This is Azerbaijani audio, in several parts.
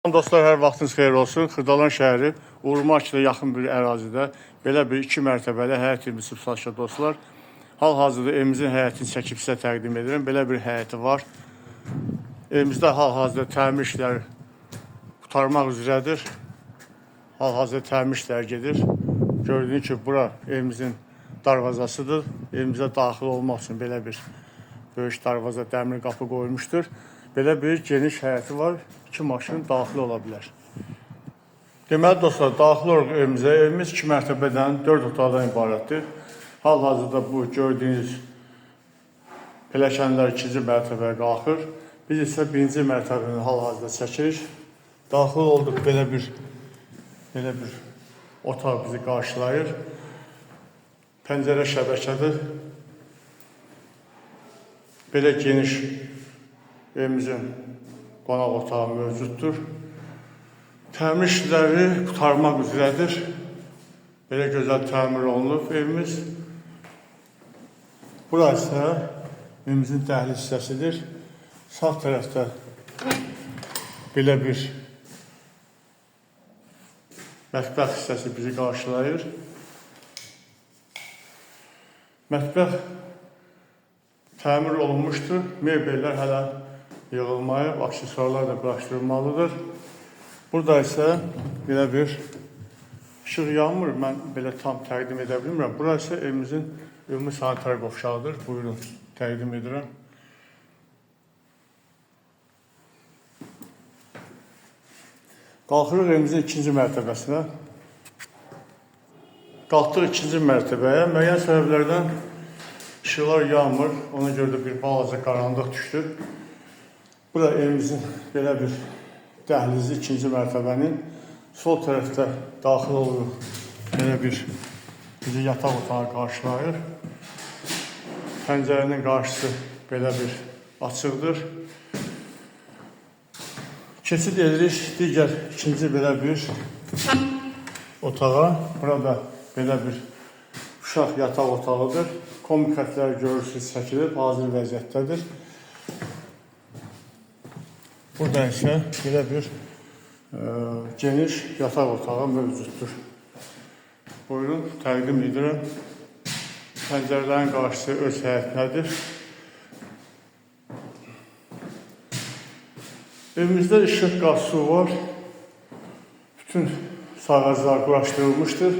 Dostlar, hər vaxtınız xeyir olsun. Xırdalan şəhəri Urmaç ilə yaxın bir ərazidə belə bir 2 mərtəbəli həyət evimiz satışa dostlar. Hal-hazırda evimizin həyətini çəkib sizə təqdim edirəm. Belə bir həyəti var. Evimizdə hal-hazırda təmir işləri qurtarmaq üzrədir. Hal-hazırda təmir işləri gedir. Gördüyünüz ki, bura evimizin darvazasıdır. Evimizə daxil olmaq üçün belə bir böyük darvaza, dəmir qapı qoyulmuşdur. Belə bir geniş həyəti var. 2 maşın daxil ola bilər. Deməli dostlar, daxil olaq evimizə. Evimiz 2 mərtəbədən 4 otaqdan ibarətdir. Hal-hazırda bu gördüyünüz pilləkənlər 2-ci mərtəbəyə qalxır. Biz isə 1-ci mərtəbəni hal-hazırda çəkirik. Daxil olduq, belə bir otaq bizi qarşılayır. Pəncərə şəbəkədir. Belə geniş evimizin qonaq otağı mövcuddur. Təmir işləri qurtarmaq üzrədir. Belə gözəl təmir olunub evimiz. Burası isə evimizin dəhliz hissəsidir. Sağ tərəfdə belə bir mətbəx hissəsi bizi qarşılayır. Mətbəx təmir olunmuşdur. Mebellər hələ yığılmayıb, aksesuarlar da quraşdırılmalıdır. Burada isə belə bir işıq yanmır, mən belə tam təqdim edə bilmirəm. Burası isə evimizin ümumi sanitar qovşağıdır. Buyurun, təqdim edirəm. Qalxırıq evimizin 2-ci mərtəbəsinə. Qalxdıq 2-ci mərtəbəyə. Müəyyən səbəblərdən işıqlar yanmır. Ona görə də bir balaca qaranlıq düşdü. Bura evimizin belə bir dəhlizi 2-ci mərtəbənin. Sol tərəfdə daxil oluruq. Belə bir bizi yataq otağı qarşılayır. Pəncərənin qarşısı belə bir açıqdır. Keçid edirik digər 2-ci belə bir otağa. Burada belə bir uşaq yataq otağıdır. Kommunikatlar görürsünüz çəkilib, hazır vəziyyətdədir. Burada isə belə bir geniş yataq otağı mövcuddur. Buyurun, təqdim edirəm. Pəncərələrin qarşısı öz həyətlədir. Evimizdə işıq, qaz, su var. Bütün sahələr quraşdırılmışdır.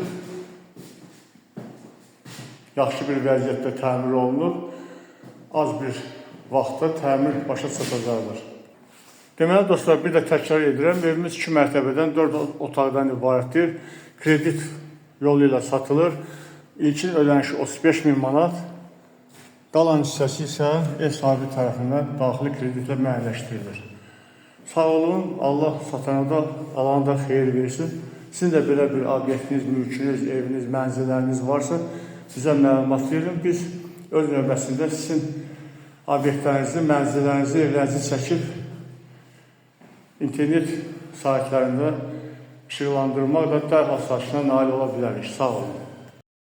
Yaxşı bir vəziyyətdə təmir olunub. Az bir vaxtda təmir başa çatacaqdır. Deməli dostlar, bir də təkrar edirəm. Evimiz 2 mərtəbədən 4 otaqdan ibarətdir. Kredit yolu ilə satılır. İlkin ödənişi 35.000 manat. Qalan hissəsi isə ev sahibi tərəfindən daxili kreditlə müəyyənləşdirilir. Sağ olun, Allah satana da, alana da xeyir versin. Sizin də belə bir obyektiniz, mülkünüz, eviniz, mənzilləriniz varsa bizə məlumat verin. Biz öz növbəsində sizin obyektlərinizi, mənzillərinizi, evlərinizi çəkib internet saytlarında işıqlandırmaqla dərhal satışına nail ola bilərik. Sağ olun.